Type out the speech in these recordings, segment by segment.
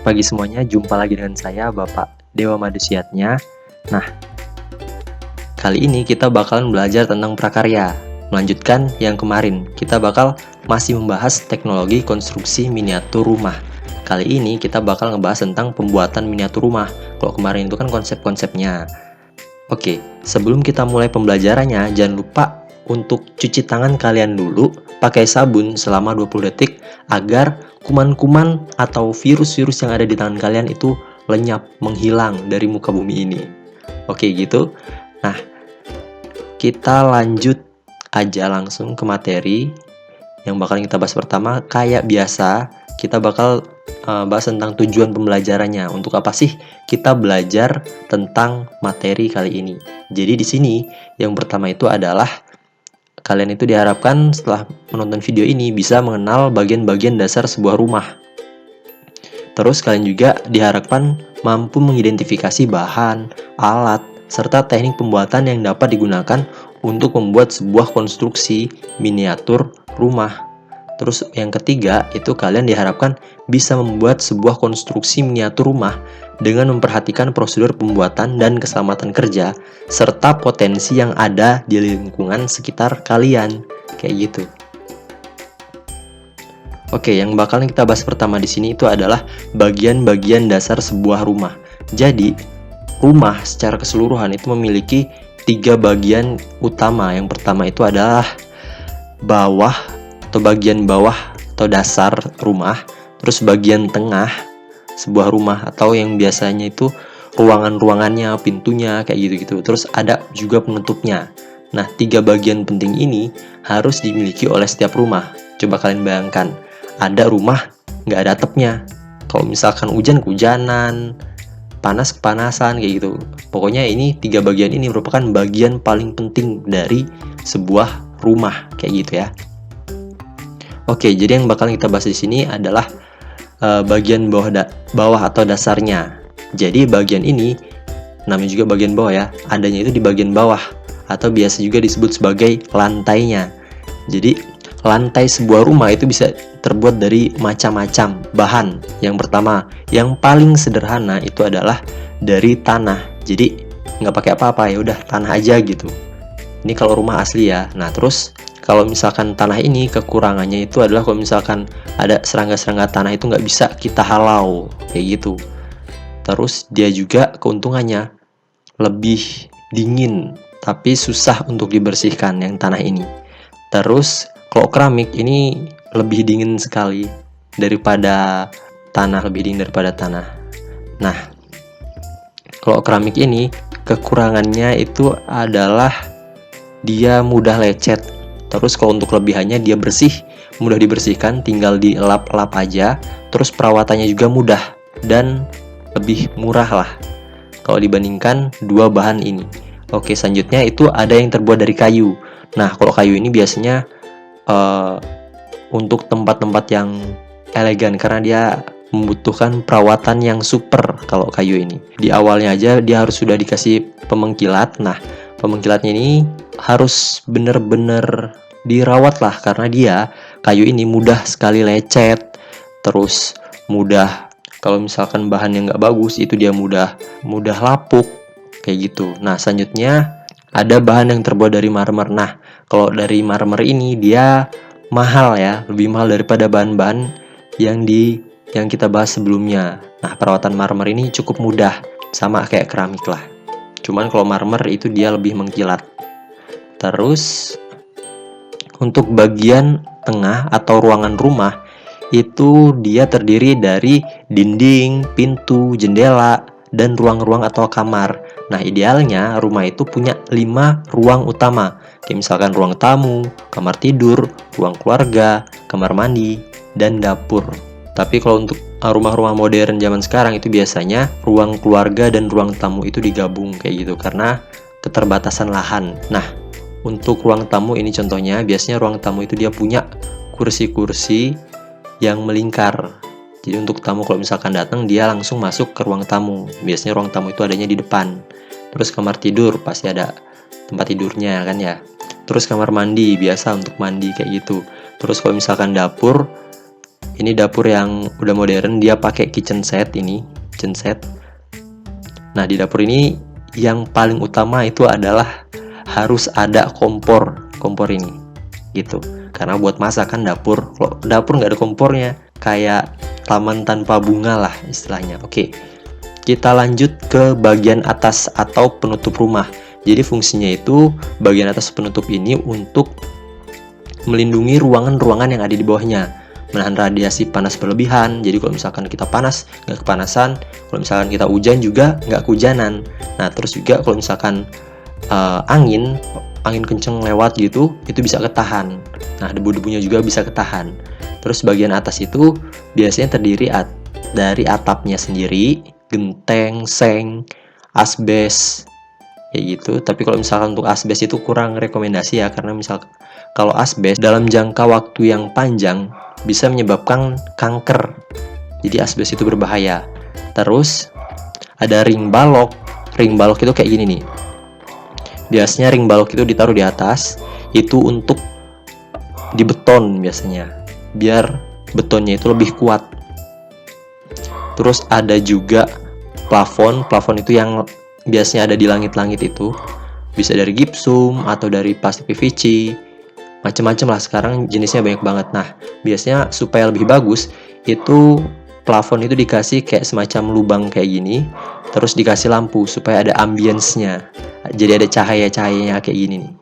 pagi semuanya, jumpa lagi dengan saya Bapak Dewa Madusiatnya. Nah, kali ini kita bakalan belajar tentang prakarya. Melanjutkan yang kemarin, kita bakal masih membahas teknologi konstruksi miniatur rumah. Kali ini kita bakal ngebahas tentang pembuatan miniatur rumah. Kalau kemarin itu kan konsep-konsepnya. Oke, sebelum kita mulai pembelajarannya, jangan lupa untuk cuci tangan kalian dulu pakai sabun selama 20 detik agar kuman-kuman atau virus-virus yang ada di tangan kalian itu lenyap, menghilang dari muka bumi ini. Oke gitu. Nah, kita lanjut aja langsung ke materi yang bakal kita bahas pertama. Kayak biasa, kita bakal bahas tentang tujuan pembelajarannya. Untuk apa sih kita belajar tentang materi kali ini? Jadi di sini yang pertama itu adalah kalian itu diharapkan setelah menonton video ini bisa mengenal bagian-bagian dasar sebuah rumah. Terus kalian juga diharapkan mampu mengidentifikasi bahan, alat, serta teknik pembuatan yang dapat digunakan untuk membuat sebuah konstruksi miniatur rumah. Terus yang ketiga itu kalian diharapkan bisa membuat sebuah konstruksi miniatur rumah dengan memperhatikan prosedur pembuatan dan keselamatan kerja serta potensi yang ada di lingkungan sekitar kalian. Kayak gitu. Oke, yang bakal kita bahas pertama di sini itu adalah bagian-bagian dasar sebuah rumah. Jadi, rumah secara keseluruhan itu memiliki 3 bagian utama. Yang pertama itu adalah bawah atau bagian bawah atau dasar rumah, terus bagian tengah sebuah rumah atau yang biasanya itu ruangan-ruangannya, pintunya, kayak gitu-gitu. Terus ada juga penutupnya. Nah, 3 bagian penting ini harus dimiliki oleh setiap rumah. Coba kalian bayangkan, ada rumah nggak ada atapnya. Kalau misalkan hujan kehujanan, panas kepanasan, kayak gitu. Pokoknya ini 3 bagian ini merupakan bagian paling penting dari sebuah rumah, kayak gitu ya. Oke, jadi yang bakal kita bahas di sini adalah bagian bawah atau dasarnya. Jadi bagian ini namanya juga bagian bawah ya. Adanya itu di bagian bawah atau biasa juga disebut sebagai lantainya. Jadi lantai sebuah rumah itu bisa terbuat dari macam-macam bahan. Yang pertama, yang paling sederhana itu adalah dari tanah. Jadi nggak pakai apa-apa, ya udah tanah aja gitu. Ini kalau rumah asli ya. Nah, terus kalau misalkan tanah ini kekurangannya itu adalah kalau misalkan ada serangga-serangga tanah itu nggak bisa kita halau, kayak gitu. Terus dia juga keuntungannya lebih dingin, tapi susah untuk dibersihkan yang tanah ini. Terus kalau keramik ini lebih dingin sekali daripada tanah, lebih dingin daripada tanah. Nah, kalau keramik ini kekurangannya itu adalah dia mudah lecet. Terus kalau untuk kelebihannya dia bersih, mudah dibersihkan, tinggal dilap-lap aja. Terus perawatannya juga mudah dan lebih murah lah kalau dibandingkan 2 bahan ini. Oke, selanjutnya itu ada yang terbuat dari kayu. Nah, kalau kayu ini biasanya untuk tempat-tempat yang elegan karena dia membutuhkan perawatan yang super. Kalau kayu ini di awalnya aja dia harus sudah dikasih pemengkilat. Nah, pemengkilatnya ini harus bener-bener dirawat lah karena dia kayu ini mudah sekali lecet, terus mudah kalau misalkan bahan yang nggak bagus itu dia mudah lapuk kayak gitu. Nah, selanjutnya ada bahan yang terbuat dari marmer. Nah, kalau dari marmer ini dia mahal ya, lebih mahal daripada bahan-bahan yang kita bahas sebelumnya. Nah, perawatan marmer ini cukup mudah, sama kayak keramik lah. Cuman kalau marmer itu dia lebih mengkilat. Terus untuk bagian tengah atau ruangan rumah itu dia terdiri dari dinding, pintu, jendela, dan ruang-ruang atau kamar. Nah, idealnya rumah itu punya 5 ruang utama. Kayak misalkan ruang tamu, kamar tidur, ruang keluarga, kamar mandi, dan dapur. Tapi kalau untuk rumah-rumah modern zaman sekarang itu biasanya ruang keluarga dan ruang tamu itu digabung kayak gitu karena keterbatasan lahan. Nah, untuk ruang tamu ini contohnya, biasanya ruang tamu itu dia punya kursi-kursi yang melingkar. Jadi untuk tamu kalau misalkan datang dia langsung masuk ke ruang tamu. Biasanya ruang tamu itu adanya di depan. Terus kamar tidur pasti ada tempat tidurnya kan ya. Terus kamar mandi biasa untuk mandi kayak gitu. Terus kalau misalkan dapur Ini dapur yang udah modern, dia pakai kitchen set ini, kitchen set. Nah, di dapur ini yang paling utama itu adalah harus ada kompor ini, gitu. Karena buat masak kan dapur, kalau dapur nggak ada kompornya, kayak taman tanpa bunga lah istilahnya. Oke, kita lanjut ke bagian atas atau penutup rumah. Jadi fungsinya itu bagian atas penutup ini untuk melindungi ruangan-ruangan yang ada di bawahnya, menahan radiasi panas berlebihan. Jadi kalau misalkan kita panas, nggak kepanasan. Kalau misalkan kita hujan juga nggak kehujanan. Nah, terus juga kalau misalkan angin kenceng lewat gitu, itu bisa ketahan. Nah, debu-debunya juga bisa ketahan. Terus bagian atas itu biasanya terdiri dari atapnya sendiri, genteng, seng, asbes, kayak gitu. Tapi kalau misalkan untuk asbes itu kurang rekomendasi ya, karena kalau asbes dalam jangka waktu yang panjang bisa menyebabkan kanker. Jadi asbes itu berbahaya. Terus ada ring balok. Ring balok itu kayak gini nih. Biasanya ring balok itu ditaruh di atas, itu untuk di beton biasanya, biar betonnya itu lebih kuat. Terus ada juga plafon itu yang biasanya ada di langit-langit itu, bisa dari gipsum atau dari plastik PVC, macam-macam lah, sekarang jenisnya banyak banget. Nah, biasanya supaya lebih bagus, itu plafon itu dikasih kayak semacam lubang kayak gini, terus dikasih lampu supaya ada ambience-nya, jadi ada cahaya-cahayanya kayak gini nih.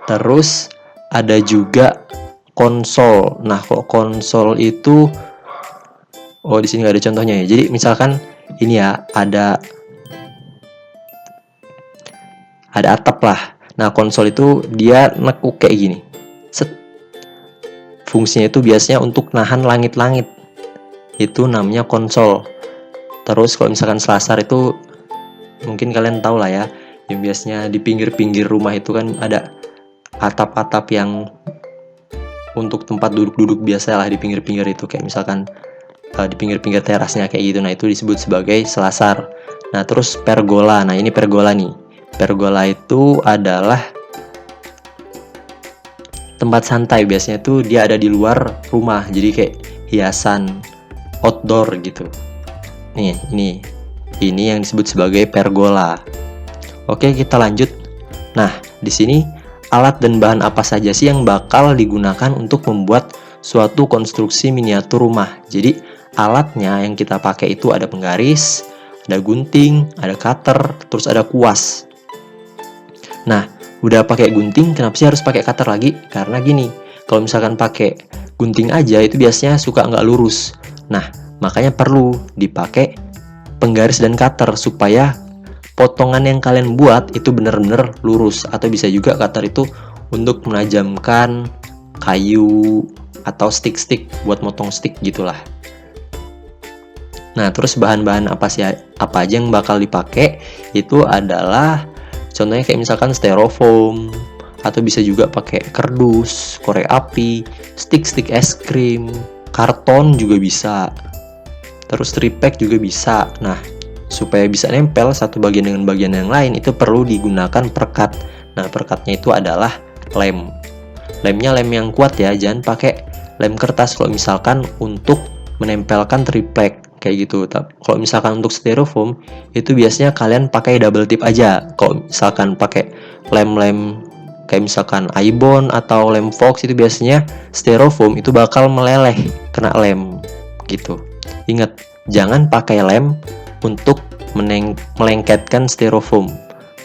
Terus ada juga konsol. Nah, kok konsol itu, di sini nggak ada contohnya ya. Jadi misalkan ini ya, ada atap lah. Nah, konsol itu dia nekuk kayak gini. Set. Fungsinya itu biasanya untuk nahan langit-langit. Itu namanya konsol. Terus kalau misalkan selasar itu mungkin kalian tahu lah ya, yang biasanya di pinggir-pinggir rumah itu kan ada atap-atap yang untuk tempat duduk-duduk biasa lah di pinggir-pinggir itu, kayak misalkan di pinggir-pinggir terasnya kayak gitu. Nah, itu disebut sebagai selasar. Nah, terus pergola. Nah, ini pergola nih. Pergola itu adalah tempat santai, biasanya tuh dia ada di luar rumah, jadi kayak hiasan outdoor gitu. Nih, ini yang disebut sebagai pergola. Oke, kita lanjut. Nah, di sini alat dan bahan apa saja sih yang bakal digunakan untuk membuat suatu konstruksi miniatur rumah? Jadi, alatnya yang kita pakai itu ada penggaris, ada gunting, ada cutter, terus ada kuas. Nah, udah pakai gunting, kenapa sih harus pakai cutter lagi? Karena gini, kalau misalkan pakai gunting aja itu biasanya suka nggak lurus. Nah, makanya perlu dipakai penggaris dan cutter supaya potongan yang kalian buat itu benar-benar lurus. Atau bisa juga cutter itu untuk menajamkan kayu atau stick-stick buat motong stick gitulah. Nah, terus bahan-bahan apa aja yang bakal dipakai itu adalah contohnya kayak misalkan styrofoam, atau bisa juga pakai kardus, korek api, stick es krim, karton juga bisa. Terus triplek juga bisa. Nah, supaya bisa nempel satu bagian dengan bagian yang lain itu perlu digunakan perekat. Nah, perekatnya itu adalah lem. Lemnya lem yang kuat ya, jangan pakai lem kertas kalau misalkan untuk menempelkan triplek kayak gitu. Kalau misalkan untuk styrofoam itu biasanya kalian pakai double tip aja. Kalau misalkan pakai lem-lem kayak misalkan Ibon atau lem Fox itu biasanya styrofoam itu bakal meleleh kena lem gitu. Ingat, jangan pakai lem untuk melengketkan styrofoam.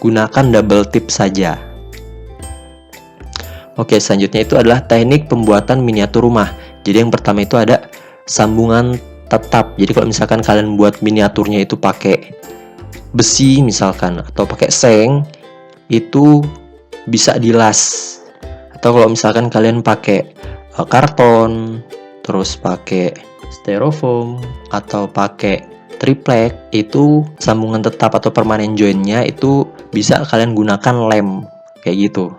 Gunakan double tip saja. Oke, selanjutnya itu adalah teknik pembuatan miniatur rumah. Jadi yang pertama itu ada sambungan tetap. Jadi kalau misalkan kalian buat miniaturnya itu pakai besi misalkan atau pakai seng, itu bisa dilas. Atau kalau misalkan kalian pakai karton, terus pakai styrofoam atau pakai triplek, itu sambungan tetap atau permanen jointnya itu bisa kalian gunakan lem kayak gitu.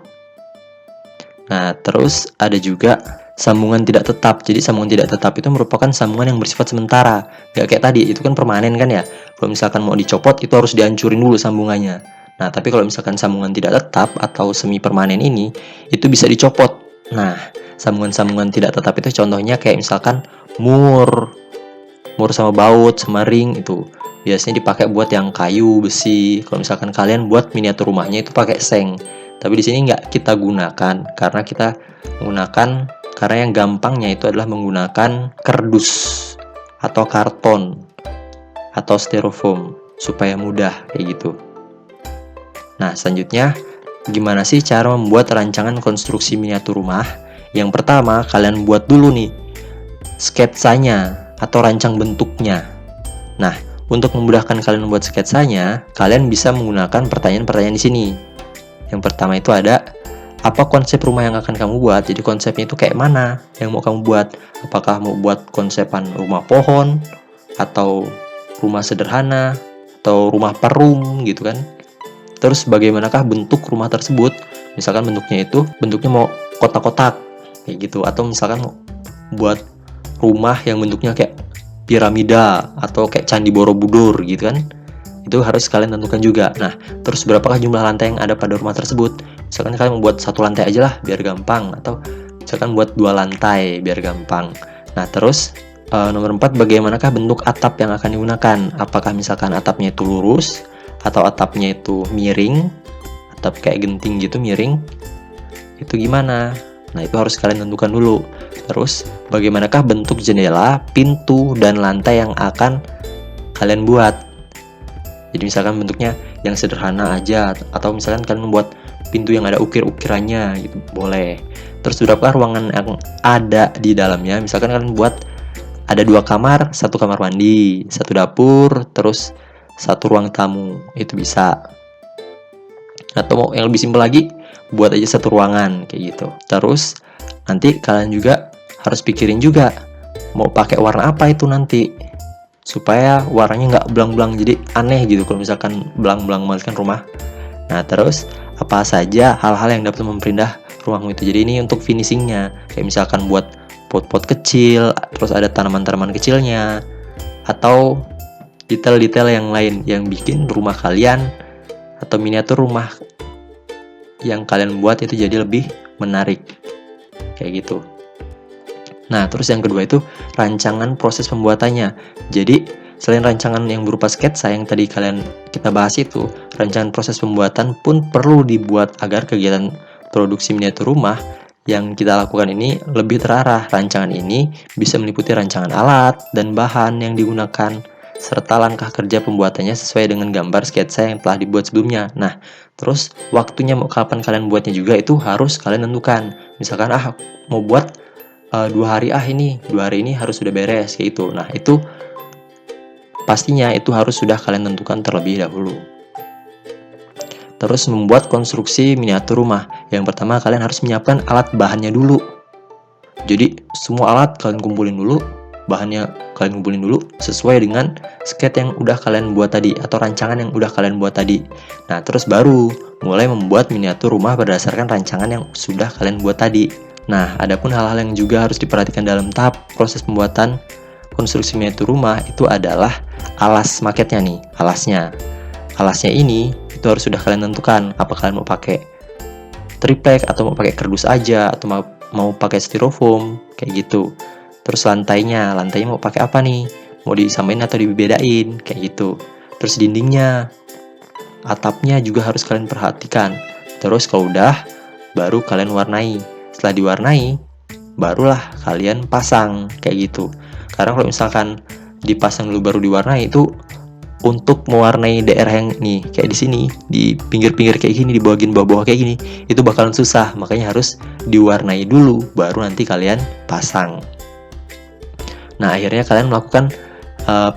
Nah, terus ada juga sambungan tidak tetap. Jadi sambungan tidak tetap itu merupakan sambungan yang bersifat sementara. Gak kayak tadi, itu kan permanen kan ya. Kalau misalkan mau dicopot itu harus dihancurin dulu sambungannya. Nah, tapi kalau misalkan sambungan tidak tetap atau semi permanen ini, itu bisa dicopot. Nah, Sambungan-sambungan tidak tetap itu contohnya kayak misalkan mur sama baut sama ring, itu biasanya dipakai buat yang kayu, besi. Kalau misalkan kalian buat miniatur rumahnya itu pakai seng. Tapi di sini nggak kita gunakan karena yang gampangnya itu adalah menggunakan kardus atau karton atau styrofoam supaya mudah kayak gitu. Nah, selanjutnya gimana sih cara membuat rancangan konstruksi miniatur rumah? Yang pertama, kalian buat dulu nih sketsanya atau rancang bentuknya. Nah, untuk memudahkan kalian membuat sketsanya, kalian bisa menggunakan pertanyaan-pertanyaan di sini. Yang pertama itu ada, apa konsep rumah yang akan kamu buat? Jadi konsepnya itu kayak mana yang mau kamu buat? Apakah mau buat konsepan rumah pohon, atau rumah sederhana, atau rumah perum gitu kan? Terus bagaimanakah bentuk rumah tersebut? Misalkan bentuknya mau kotak-kotak kayak gitu, atau misalkan mau buat rumah yang bentuknya kayak piramida atau kayak candi Borobudur gitu kan. Itu harus kalian tentukan juga. Nah, terus berapakah jumlah lantai yang ada pada rumah tersebut? Misalkan kalian membuat 1 lantai aja lah biar gampang, atau misalkan buat 2 lantai biar gampang. Nah, terus nomor 4, bagaimanakah bentuk atap yang akan digunakan? Apakah misalkan atapnya itu lurus atau atapnya itu miring, atap kayak genting gitu miring? Itu gimana? Nah, itu harus kalian tentukan dulu. Terus, bagaimanakah bentuk jendela, pintu, dan lantai yang akan kalian buat? Jadi misalkan bentuknya yang sederhana aja, atau misalkan kalian membuat pintu yang ada ukir-ukirannya gitu, boleh. Terus berapa ruangan yang ada di dalamnya? Misalkan kalian buat ada 2 kamar, 1 kamar mandi, 1 dapur, terus 1 ruang tamu, itu bisa. Atau mau yang lebih simpel lagi, buat aja 1 ruangan kayak gitu. Terus nanti kalian juga harus pikirin juga mau pakai warna apa itu nanti, supaya warnanya nggak belang-belang jadi aneh gitu kalau misalkan belang-belang banget kan rumah. Nah, terus apa saja hal-hal yang dapat memperindah rumahmu itu. Jadi ini untuk finishingnya, kayak misalkan buat pot-pot kecil, terus ada tanaman-tanaman kecilnya, atau detail-detail yang lain yang bikin rumah kalian atau miniatur rumah yang kalian buat itu jadi lebih menarik kayak gitu. Nah, terus yang kedua itu rancangan proses pembuatannya. Jadi selain rancangan yang berupa sketsa yang tadi kita bahas itu, rancangan proses pembuatan pun perlu dibuat agar kegiatan produksi miniatur rumah yang kita lakukan ini lebih terarah. Rancangan ini bisa meliputi rancangan alat dan bahan yang digunakan, serta langkah kerja pembuatannya sesuai dengan gambar sketsa yang telah dibuat sebelumnya. Nah, terus waktunya mau kapan kalian buatnya juga itu harus kalian tentukan. Misalkan mau buat 2 hari ini 2 hari ini harus sudah beres kayak itu. Nah, itu pastinya itu harus sudah kalian tentukan terlebih dahulu. Terus membuat konstruksi miniatur rumah. Yang pertama kalian harus menyiapkan alat bahannya dulu. Jadi semua alat kalian kumpulin dulu, bahannya kalian kumpulin dulu sesuai dengan sketch yang udah kalian buat tadi atau rancangan yang udah kalian buat tadi. Nah, terus baru mulai membuat miniatur rumah berdasarkan rancangan yang sudah kalian buat tadi. Nah, adapun hal-hal yang juga harus diperhatikan dalam tahap proses pembuatan konstruksi miniatur rumah itu adalah alas maketnya nih, alasnya. Alasnya ini itu harus sudah kalian tentukan, apa kalian mau pakai triplek atau mau pakai kardus aja atau mau pakai styrofoam kayak gitu. Terus lantainya mau pakai apa nih? Mau disamain atau dibedain kayak gitu. Terus dindingnya, atapnya juga harus kalian perhatikan. Terus kalau udah, baru kalian warnai. Setelah diwarnai, barulah kalian pasang kayak gitu. Karena kalau misalkan dipasang dulu baru diwarnai itu untuk mewarnai daerah yang nih kayak di sini, di pinggir-pinggir kayak gini, di bawah-bawah kayak gini, itu bakalan susah. Makanya harus diwarnai dulu, baru nanti kalian pasang. Nah, akhirnya kalian melakukan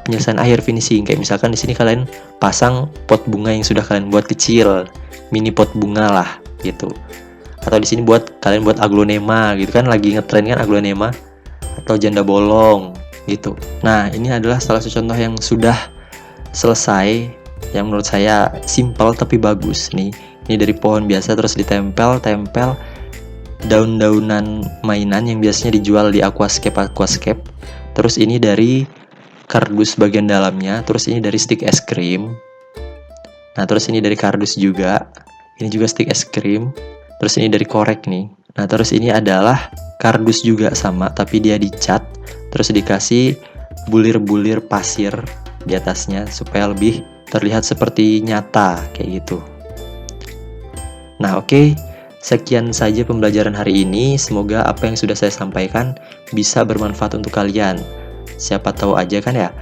penyelesaian akhir finishing. Kayak misalkan di sini kalian pasang pot bunga yang sudah kalian buat kecil, mini pot bunga lah gitu. Atau di sini kalian buat aglonema gitu kan, lagi ngetren kan aglonema atau janda bolong gitu. Nah, ini adalah salah satu contoh yang sudah selesai yang menurut saya simple tapi bagus nih. Ini dari pohon biasa terus ditempel daun-daunan mainan yang biasanya dijual di aquascape. Terus ini dari kardus bagian dalamnya, terus ini dari stick es krim. Nah, terus ini dari kardus juga. Ini juga stick es krim. Terus ini dari korek nih. Nah, terus ini adalah kardus juga sama, tapi dia dicat, terus dikasih bulir-bulir pasir di atasnya supaya lebih terlihat seperti nyata kayak gitu. Nah, oke. Sekian saja pembelajaran hari ini. Semoga apa yang sudah saya sampaikan bisa bermanfaat untuk kalian. Siapa tahu aja kan ya,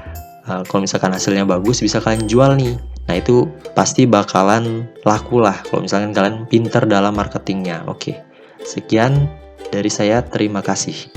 kalau misalkan hasilnya bagus bisa kalian jual nih. Nah, itu pasti bakalan laku lah kalau misalkan kalian pintar dalam marketingnya. Oke, sekian dari saya, terima kasih.